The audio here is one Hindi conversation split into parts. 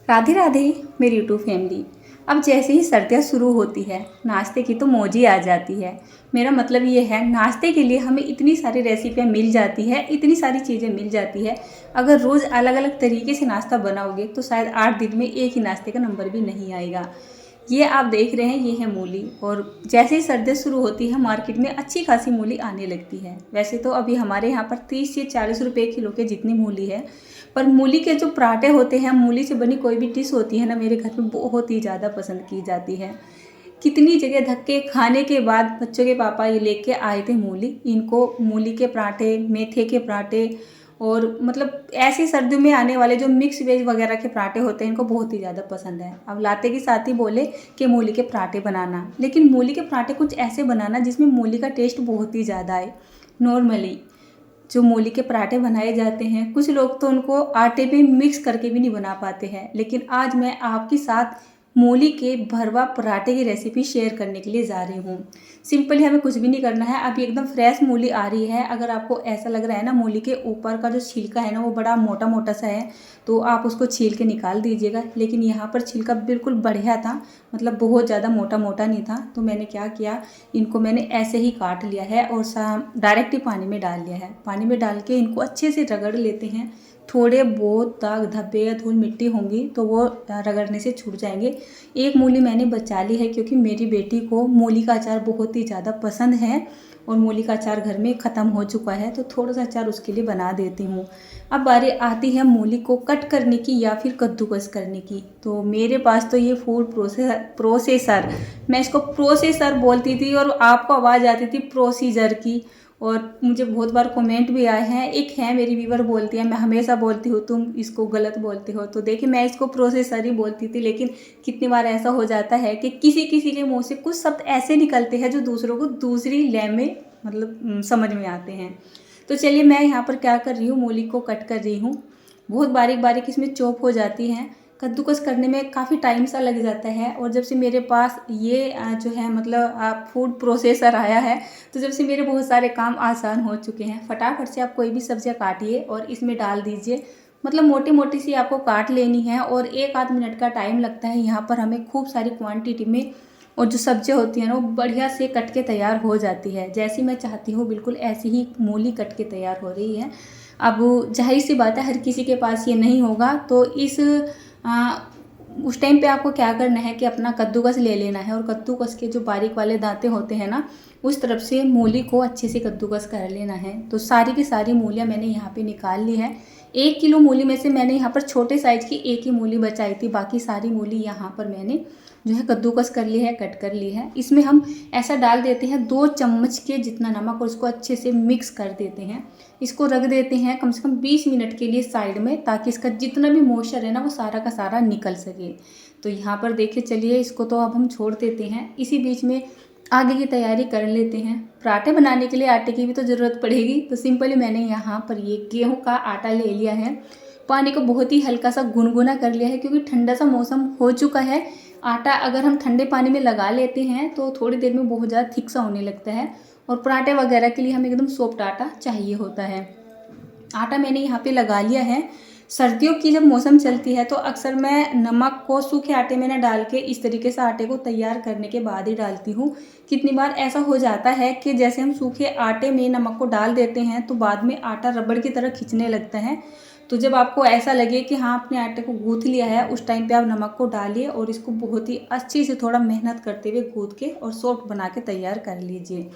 राधे राधे मेरी यूट्यूब फैमिली। अब जैसे ही सर्दियाँ शुरू होती है नाश्ते की तो मौज ही आ जाती है। मेरा मतलब ये है, नाश्ते के लिए हमें इतनी सारी रेसिपियाँ मिल जाती है, इतनी सारी चीज़ें मिल जाती है। अगर रोज़ अलग अलग तरीके से नाश्ता बनाओगे तो शायद 8 दिन में एक ही नाश्ते का नंबर भी नहीं आएगा। ये आप देख रहे हैं, ये है मूली। और जैसे ही सर्दी शुरू होती है मार्केट में अच्छी खासी मूली आने लगती है। वैसे तो अभी हमारे यहाँ पर 30 से 40 रुपये किलो के जितनी मूली है, पर मूली के जो पराठे होते हैं, मूली से बनी कोई भी डिश होती है ना, मेरे घर में बहुत ही ज़्यादा पसंद की जाती है। कितनी जगह धक्के खाने के बाद बच्चों के पापा ये लेके आए थे मूली। इनको मूली के पराठे, मेथे के पराठे और मतलब ऐसी सर्दियों में आने वाले जो मिक्स वेज वगैरह के पराठे होते हैं, इनको बहुत ही ज़्यादा पसंद है। अब लाते के साथ ही बोले कि मूली के पराठे बनाना, लेकिन मूली के पराठे कुछ ऐसे बनाना जिसमें मूली का टेस्ट बहुत ही ज़्यादा आए। नॉर्मली जो मूली के पराठे बनाए जाते हैं, कुछ लोग तो उनको आटे पे मिक्स करके भी नहीं बना पाते हैं, लेकिन आज मैं आपके साथ मूली के भरवा पराठे की रेसिपी शेयर करने के लिए जा रही हूँ। सिंपली हमें कुछ भी नहीं करना है। अभी एकदम फ्रेश मूली आ रही है। अगर आपको ऐसा लग रहा है ना मूली के ऊपर का जो छिलका है ना वो बड़ा मोटा मोटा सा है, तो आप उसको छील के निकाल दीजिएगा। लेकिन यहाँ पर छिलका बिल्कुल बढ़िया था, मतलब बहुत ज़्यादा मोटा मोटा नहीं था। तो मैंने क्या किया, इनको मैंने ऐसे ही काट लिया है और डायरेक्ट ही पानी में डाल लिया है। पानी में डाल के इनको अच्छे से रगड़ लेते हैं। थोड़े बहुत दाग धब्बे या धूल मिट्टी होंगी तो वो रगड़ने से छूट जाएंगे। एक मूली मैंने बचा ली है क्योंकि मेरी बेटी को मूली का अचार बहुत ही ज़्यादा पसंद है और मूली का अचार घर में ख़त्म हो चुका है, तो थोड़ा सा अचार उसके लिए बना देती हूँ। अब बारी आती है मूली को कट करने की या फिर कद्दूकस करने की। तो मेरे पास तो ये फूड प्रोसेसर, मैं इसको प्रोसेसर बोलती थी और आपको आवाज़ आती थी प्रोसीजर की। और मुझे बहुत बार कमेंट भी आए हैं। एक है मेरी व्यूवर बोलती है मैं हमेशा बोलती हूँ तुम इसको गलत बोलते हो। तो देखिए, मैं इसको प्रोसेसर ही बोलती थी, लेकिन कितनी बार ऐसा हो जाता है कि किसी किसी के मुंह से कुछ शब्द ऐसे निकलते हैं जो दूसरों को दूसरी लय में मतलब समझ में आते हैं। तो चलिए, मैं यहाँ पर क्या कर रही हूँ, मूली को कट कर रही हूँ। बहुत बारीक बारीक इसमें चॉप हो जाती हैं। कद्दूकस करने में काफ़ी टाइम सा लग जाता है। और जब से मेरे पास ये जो है मतलब फूड प्रोसेसर आया है, तो जब से मेरे बहुत सारे काम आसान हो चुके हैं। फटाफट से आप कोई भी सब्जियां काटिए और इसमें डाल दीजिए। मतलब मोटी मोटी सी आपको काट लेनी है और 1 आध मिनट का टाइम लगता है। यहाँ पर हमें खूब सारी क्वांटिटी में और जो सब्जियां होती हैं ना वो बढ़िया से कट के तैयार हो जाती है। जैसी मैं चाहती हूँ बिल्कुल ऐसी ही मूली कट के तैयार हो रही है। अब जाहिर सी बात है हर किसी के पास ये नहीं होगा, तो उस टाइम पे आपको क्या करना है कि अपना कद्दूकस ले लेना है और कद्दूकस के जो बारीक वाले दांते होते हैं ना, उस तरफ से मूली को अच्छे से कद्दूकस कर लेना है। तो सारी की सारी मूलियाँ मैंने यहाँ पे निकाल ली है। 1 किलो मूली में से मैंने यहाँ पर छोटे साइज की एक ही मूली बचाई थी, बाकी सारी मूली यहाँ पर मैंने जो है कद्दूकस कर ली है, कट कर ली है। इसमें हम ऐसा डाल देते हैं 2 चम्मच के जितना नमक और उसको अच्छे से मिक्स कर देते हैं। इसको रख देते हैं कम से कम 20 मिनट के लिए साइड में, ताकि इसका जितना भी मॉइस्चर है ना वो सारा का सारा निकल सके। तो यहाँ पर देखिए, चलिए इसको तो अब हम छोड़ देते हैं। इसी बीच में आगे की तैयारी कर लेते हैं। पराठे बनाने के लिए आटे की भी तो ज़रूरत पड़ेगी। तो सिंपली मैंने यहाँ पर ये गेहूं का आटा ले लिया है। पानी को बहुत ही हल्का सा गुनगुना कर लिया है क्योंकि ठंडा सा मौसम हो चुका है। आटा अगर हम ठंडे पानी में लगा लेते हैं तो थोड़ी देर में बहुत ज़्यादा थिक सा होने लगता है और पराठे वगैरह के लिए हमें एकदम सॉफ्ट आटा चाहिए होता है। आटा मैंने यहाँ पे लगा लिया है। सर्दियों की जब मौसम चलती है तो अक्सर मैं नमक को सूखे आटे में न डाल के इस तरीके से आटे को तैयार करने के बाद ही डालती हूँ। कितनी बार ऐसा हो जाता है कि जैसे हम सूखे आटे में नमक को डाल देते हैं तो बाद में आटा रबड़ की तरह खिंचने लगता है। तो जब आपको ऐसा लगे कि हाँ आपने आटे को गूँथ लिया है, उस टाइम पे आप नमक को डालिए और इसको बहुत ही अच्छी से थोड़ा मेहनत करते हुए गूँथ के और सॉफ्ट बना के तैयार कर लीजिए।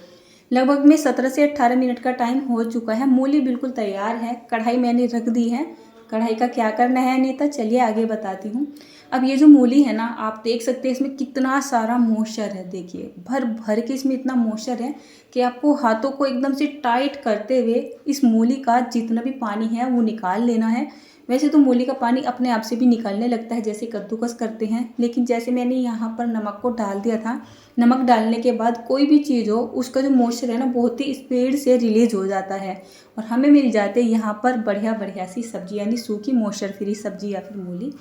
लगभग में 17 से 18 मिनट का टाइम हो चुका है। मूली बिल्कुल तैयार है। कढ़ाई मैंने रख दी है। कढ़ाई का क्या करना है अनीता, चलिए आगे बताती हूँ। अब ये जो मूली है ना, आप देख सकते हैं इसमें कितना सारा मॉइस्चर है। देखिए भर भर के इसमें इतना मॉइस्चर है कि आपको हाथों को एकदम से टाइट करते हुए इस मूली का जितना भी पानी है वो निकाल लेना है। वैसे तो मूली का पानी अपने आप से भी निकलने लगता है जैसे कद्दूकस करते हैं, लेकिन जैसे मैंने यहाँ पर नमक को डाल दिया था, नमक डालने के बाद कोई भी चीज़ हो उसका जो मॉइस्चर है ना बहुत ही स्पीड से रिलीज हो जाता है और हमें मिल जाते हैं यहाँ पर बढ़िया बढ़िया सी सब्जी, यानी सूखी मॉइस्चर फ्री सब्जी या फिर मूली।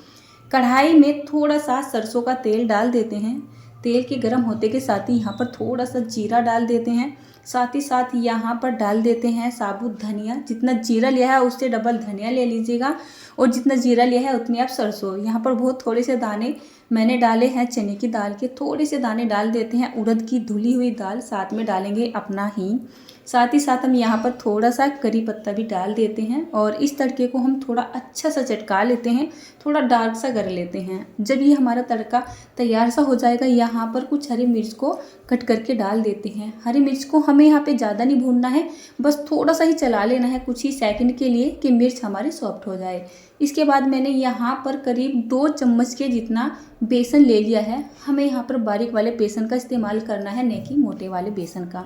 कढ़ाई में थोड़ा सा सरसों का तेल डाल देते हैं। तेल के गर्म होते के साथ ही यहाँ पर थोड़ा सा जीरा डाल देते हैं। साथ ही साथ यहाँ पर डाल देते हैं साबुत धनिया। जितना जीरा लिया है उससे डबल धनिया ले लीजिएगा, और जितना जीरा लिया है उतनी आप सरसों। यहाँ पर बहुत थोड़े से दाने मैंने डाले हैं चने की दाल के, थोड़े से दाने डाल देते हैं उड़द की धुली हुई दाल, साथ में डालेंगे अपना हींग। साथ ही साथ हम यहाँ पर थोड़ा सा करी पत्ता भी डाल देते हैं, और इस तड़के को हम थोड़ा अच्छा सा चटका लेते हैं, थोड़ा डार्क सा कर लेते हैं। जब ये हमारा तड़का तैयार सा हो जाएगा, यहाँ पर कुछ हरी मिर्च को कट करके डाल देते हैं। हरी मिर्च को हमें यहाँ पे ज़्यादा नहीं भूनना है, बस थोड़ा सा ही चला लेना है कुछ ही सेकंड के लिए, कि मिर्च हमारी सॉफ्ट हो जाए। इसके बाद मैंने यहाँ पर करीब 2 चम्मच के जितना बेसन ले लिया है। हमें यहाँ पर बारीक वाले बेसन का इस्तेमाल करना है, न कि मोटे वाले बेसन का।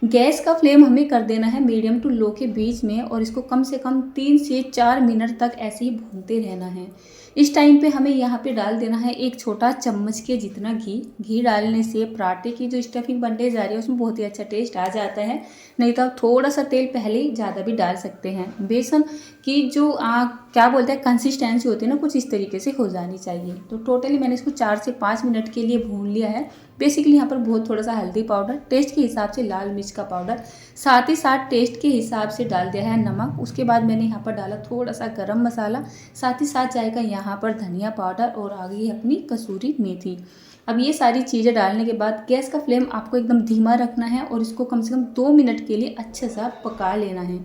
गैस का फ्लेम हमें कर देना है मीडियम टू लो के बीच में, और इसको कम से कम 3 से 4 मिनट तक ऐसे ही भूनते रहना है। इस टाइम पे हमें यहाँ पे डाल देना है 1 छोटा चम्मच के जितना घी। घी डालने से पराठे की जो स्टफिंग बनने जा रही है उसमें बहुत ही अच्छा टेस्ट आ जाता है। नहीं तो आप थोड़ा सा तेल पहले ही ज़्यादा भी डाल सकते हैं। बेसन की जो क्या बोलते हैं कंसिस्टेंसी होती है ना, कुछ इस तरीके से हो जानी चाहिए। तो टोटली मैंने इसको 4 से 5 मिनट के लिए भून लिया है। बेसिकली यहाँ पर बहुत थोड़ा सा हल्दी पाउडर, टेस्ट के हिसाब से लाल मिर्च का पाउडर, साथ ही साथ टेस्ट के हिसाब से डाल दिया है नमक। उसके बाद मैंने यहाँ पर डाला थोड़ा सा गरम मसाला, साथ ही साथ जाएगा यहाँ पर धनिया पाउडर, और आ गई अपनी कसूरी मेथी। अब ये सारी चीज़ें डालने के बाद गैस का फ्लेम आपको एकदम धीमा रखना है, और इसको कम से कम 2 मिनट के लिए अच्छे सा पका लेना है।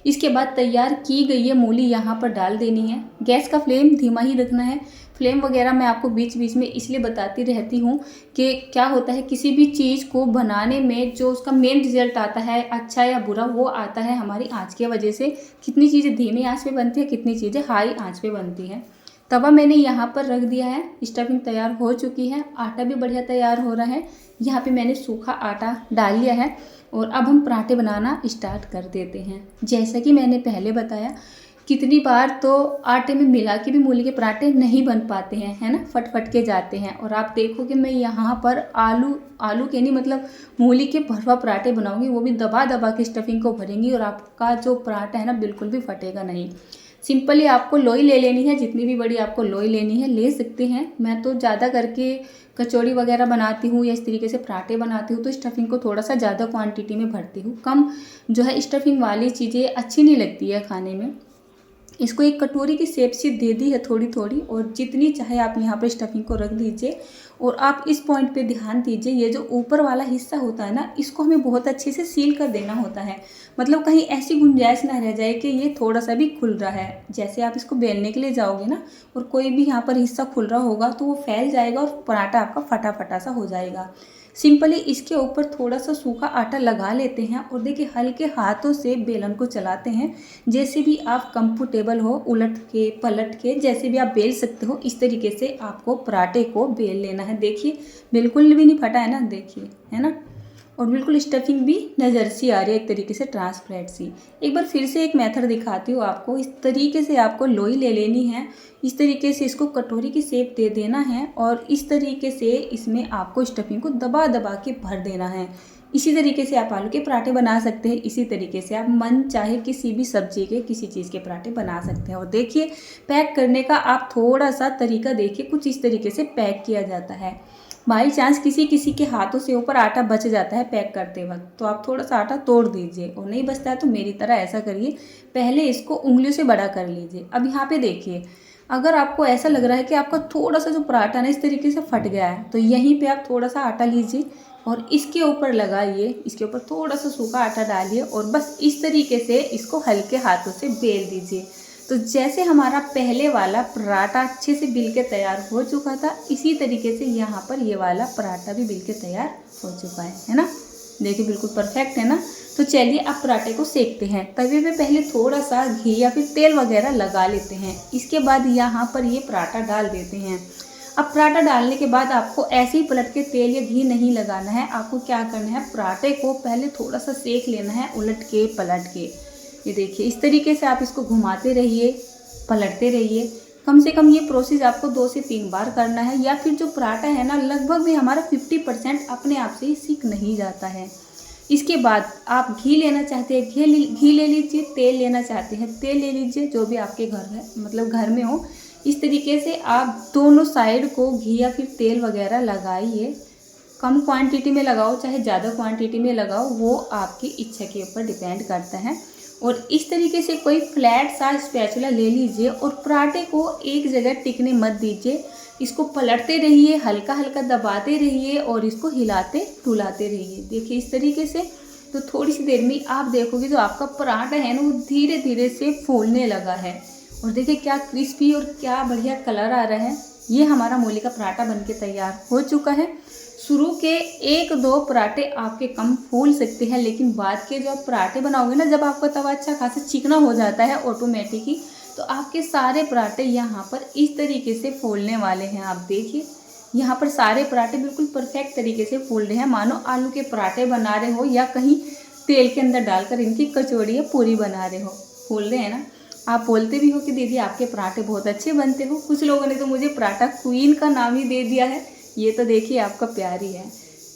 इसके बाद तैयार की गई ये मूली यहाँ पर डाल देनी है। गैस का फ्लेम धीमा ही रखना है। फ्लेम वगैरह मैं आपको बीच बीच में इसलिए बताती रहती हूँ कि क्या होता है, किसी भी चीज़ को बनाने में जो उसका मेन रिजल्ट आता है, अच्छा या बुरा, वो आता है हमारी आँच की वजह से। कितनी चीज़ें धीमी आँच पे बनती है, कितनी चीज़ें हाई आँच पे बनती हैं। तवा मैंने यहाँ पर रख दिया है, स्टफिंग तैयार हो चुकी है, आटा भी बढ़िया तैयार हो रहा है। यहाँ पे मैंने सूखा आटा डाल लिया है, और अब हम पराठे बनाना स्टार्ट कर देते हैं। जैसा कि मैंने पहले बताया, कितनी बार तो आटे में मिला के भी मूली के पराठे नहीं बन पाते हैं, है ना, फट फट के जाते हैं। और आप देखो कि मैं यहाँ पर आलू के नहीं, मतलब मूली के भरवा पराठे बनाऊंगी, वो भी दबा दबा के स्टफिंग को भरेंगी, और आपका जो पराठा है ना बिल्कुल भी फटेगा नहीं। सिंपली आपको लोई ले लेनी है, जितनी भी बड़ी आपको लोई लेनी है ले सकते हैं। मैं तो ज़्यादा करके कचौड़ी वगैरह बनाती हूँ या इस तरीके से पराठे बनाती हूँ, तो स्टफिंग को थोड़ा सा ज़्यादा क्वांटिटी में भरती हूँ। कम जो है स्टफिंग वाली चीज़ें अच्छी नहीं लगती है खाने में। इसको एक कटोरी की शेप से दे दी है थोड़ी थोड़ी, और जितनी चाहे आप यहाँ पर स्टफिंग को रख दीजिए। और आप इस पॉइंट पे ध्यान दीजिए, ये जो ऊपर वाला हिस्सा होता है ना, इसको हमें बहुत अच्छे से सील कर देना होता है। मतलब कहीं ऐसी गुंजाइश ना रह जाए कि ये थोड़ा सा भी खुल रहा है। जैसे आप इसको बेलने के लिए जाओगे ना, और कोई भी यहाँ पर हिस्सा खुल रहा होगा तो वो फैल जाएगा, और पराठा आपका फटा फटा सा हो जाएगा। सिंपली इसके ऊपर थोड़ा सा सूखा आटा लगा लेते हैं, और देखिए हल्के हाथों से बेलन को चलाते हैं। जैसे भी आप कंफर्टेबल हो, उलट के पलट के जैसे भी आप बेल सकते हो, इस तरीके से आपको पराठे को बेल लेना है। देखिए बिल्कुल भी नहीं फटा है ना, देखिए, है ना। और बिल्कुल स्टफिंग भी नज़र सी आ रही है, एक तरीके से ट्रांसपेरेंट सी। एक बार फिर से एक मेथड दिखाती हूँ आपको। इस तरीके से आपको लोई ले लेनी है, इस तरीके से इसको कटोरी की शेप दे देना है, और इस तरीके से इसमें आपको स्टफिंग को दबा दबा के भर देना है। इसी तरीके से आप आलू के पराठे बना सकते हैं। इसी तरीके से आप मन चाहे किसी भी सब्जी के, किसी चीज़ के पराठे बना सकते हैं। और देखिए पैक करने का आप थोड़ा सा तरीका देखिए, कुछ इस तरीके से पैक किया जाता है। बाई चांस किसी किसी के हाथों से ऊपर आटा बच जाता है पैक करते वक्त, तो आप थोड़ा सा आटा तोड़ दीजिए, और नहीं बचता है तो मेरी तरह ऐसा करिए, पहले इसको उंगलियों से बड़ा कर लीजिए। अब यहाँ पे देखिए, अगर आपको ऐसा लग रहा है कि आपका थोड़ा सा जो पराठा ना इस तरीके से फट गया है, तो यहीं पे आप थोड़ा सा आटा लीजिए और इसके ऊपर लगाइए, इसके ऊपर थोड़ा सा सूखा आटा डालिए, और बस इस तरीके से इसको हल्के हाथों से बेल दीजिए। तो जैसे हमारा पहले वाला पराठा अच्छे से बिल के तैयार हो चुका था, इसी तरीके से यहाँ पर ये वाला पराठा भी बिल के तैयार हो चुका है ना। देखिए बिल्कुल परफेक्ट है ना। तो चलिए अब पराठे को सेकते हैं। तवे पे पहले थोड़ा सा घी या फिर तेल वगैरह लगा लेते हैं। इसके बाद यहाँ पर ये पराठा डाल देते हैं। अब पराठा डालने के बाद आपको ऐसे ही पलट के तेल या घी नहीं लगाना है। आपको क्या करना है, पराठे को पहले थोड़ा सा सेक लेना है, उलट के पलट के। ये देखिए इस तरीके से आप इसको घुमाते रहिए, पलटते रहिए। कम से कम ये प्रोसेस आपको 2 से 3 बार करना है, या फिर जो पराठा है ना लगभग भी हमारा 50% अपने आप से ही सीख नहीं जाता है। इसके बाद आप घी लेना चाहते हैं घी ले लीजिए, तेल लेना चाहते हैं तेल ले लीजिए, जो भी आपके घर है मतलब घर में हो। इस तरीके से आप दोनों साइड को घी या फिर तेल वगैरह लगाइए। कम क्वांटिटी में लगाओ चाहे ज़्यादा क्वांटिटी में लगाओ, वो आपकी इच्छा के ऊपर डिपेंड करता है। और इस तरीके से कोई फ्लैट सा स्पैचुला ले लीजिए और पराठे को एक जगह टिकने मत दीजिए। इसको पलटते रहिए, हल्का हल्का दबाते रहिए और इसको हिलाते डुलाते रहिए। देखिए इस तरीके से, तो थोड़ी सी देर में आप देखोगे जो आपका पराठा है ना वो धीरे धीरे से फूलने लगा है। और देखिए क्या क्रिस्पी और क्या बढ़िया कलर आ रहा है। ये हमारा मूली का पराठा बनके तैयार हो चुका है। शुरू के 1-2 पराठे आपके कम फूल सकते हैं, लेकिन बाद के जो आप पराठे बनाओगे ना, जब आपका तवा अच्छा खासा चिकना हो जाता है ऑटोमेटिकली, तो आपके सारे पराठे यहाँ पर इस तरीके से फूलने वाले हैं। आप देखिए यहाँ पर सारे पराठे बिल्कुल परफेक्ट तरीके से फूल रहे हैं, मानो आलू के पराठे बना रहे हो या कहीं तेल के अंदर डालकर इनकी कचौड़ी या पूरी बना रहे हो। फूल रहे हैं ना। आप बोलते भी हो कि दीदी आपके पराठे बहुत अच्छे बनते हो। कुछ लोगों ने तो मुझे पराठा क्वीन का नाम ही दे दिया है। ये तो देखिए आपका प्यार ही है।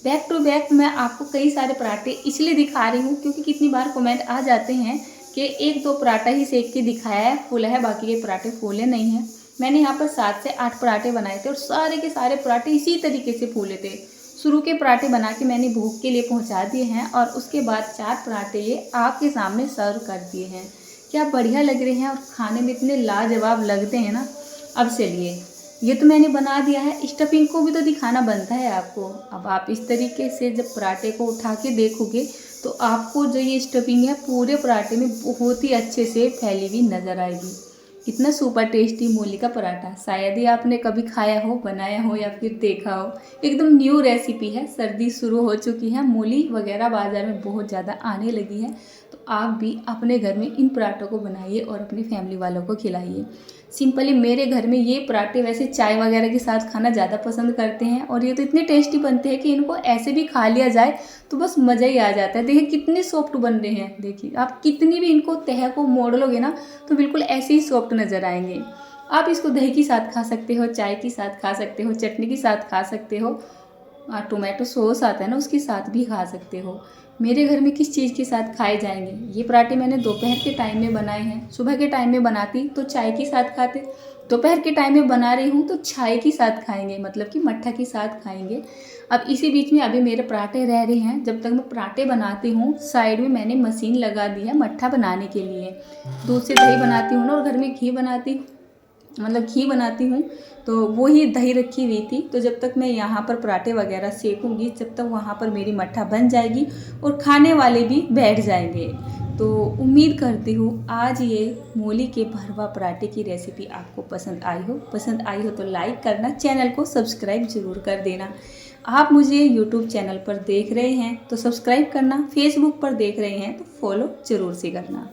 बैक टू बैक मैं आपको कई सारे पराठे इसलिए दिखा रही हूँ क्योंकि कितनी बार कमेंट आ जाते हैं कि 1-2 पराठा ही सेक के दिखाया है, फूला है, बाकी के पराठे फूले नहीं हैं। मैंने यहाँ पर 7 से 8 पराठे बनाए थे और सारे के सारे पराठे इसी तरीके से फूले थे। शुरू के पराठे बना के मैंने भूख के लिए पहुँचा दिए हैं और उसके बाद 4 पराठे ये आपके सामने सर्व कर दिए हैं। क्या बढ़िया लग रहे हैं और खाने में इतने लाजवाब लगते हैं ना। अब चलिए, ये तो मैंने बना दिया है, स्टफिंग को भी तो दिखाना बनता है आपको। अब आप इस तरीके से जब पराठे को उठा के देखोगे तो आपको जो ये स्टफिंग है पूरे पराठे में बहुत ही अच्छे से फैली हुई नज़र आएगी। इतना सुपर टेस्टी मूली का पराठा शायद ही आपने कभी खाया हो, बनाया हो या फिर देखा हो। एकदम न्यू रेसिपी है। सर्दी शुरू हो चुकी है, मूली वगैरह बाज़ार में बहुत ज़्यादा आने लगी है, तो आप भी अपने घर में इन पराठों को बनाइए और अपनी फैमिली वालों को खिलाइए। सिंपली मेरे घर में ये पराठे वैसे चाय वगैरह के साथ खाना ज़्यादा पसंद करते हैं और ये तो इतने टेस्टी बनते हैं कि इनको ऐसे भी खा लिया जाए तो बस मज़ा ही आ जाता है। देखिए कितने सॉफ्ट बन रहे हैं। देखिए आप कितनी भी इनको तह को मोड़ लोगे ना तो बिल्कुल ऐसे ही सॉफ्ट नज़र आएंगे। आप इसको दही के साथ खा सकते हो, चाय के साथ खा सकते हो, चटनी के साथ खा सकते हो, टोमेटो सॉस आता है ना उसके साथ भी खा सकते हो। मेरे घर में किस चीज़ के साथ खाए जाएंगे, ये पराठे मैंने दोपहर के टाइम में बनाए हैं। सुबह के टाइम में बनाती तो चाय के साथ खाते, दोपहर के टाइम में बना रही हूँ तो चाय के साथ खाएंगे, मतलब कि मट्ठा के साथ खाएंगे। अब इसी बीच में अभी मेरे पराठे रह रहे हैं। जब तक मैं पराठे बनाती हूँ साइड में मैंने मशीन लगा दी है मट्ठा बनाने के लिए। दूध से दही बनाती हूँ ना और घर में घी बनाती हूँ, मतलब घी बनाती हूँ, तो वो ही दही रखी हुई थी। तो जब तक मैं यहाँ पर पराठे वगैरह सेकूँगी जब तक वहाँ पर मेरी मट्ठा बन जाएगी और खाने वाले भी बैठ जाएंगे। तो उम्मीद करती हूँ आज ये मूली के भरवा पराठे की रेसिपी आपको पसंद आई हो। पसंद आई हो तो लाइक करना, चैनल को सब्सक्राइब ज़रूर कर देना। आप मुझे यूट्यूब चैनल पर देख रहे हैं तो सब्सक्राइब करना, फेसबुक पर देख रहे हैं तो फॉलो ज़रूर से करना।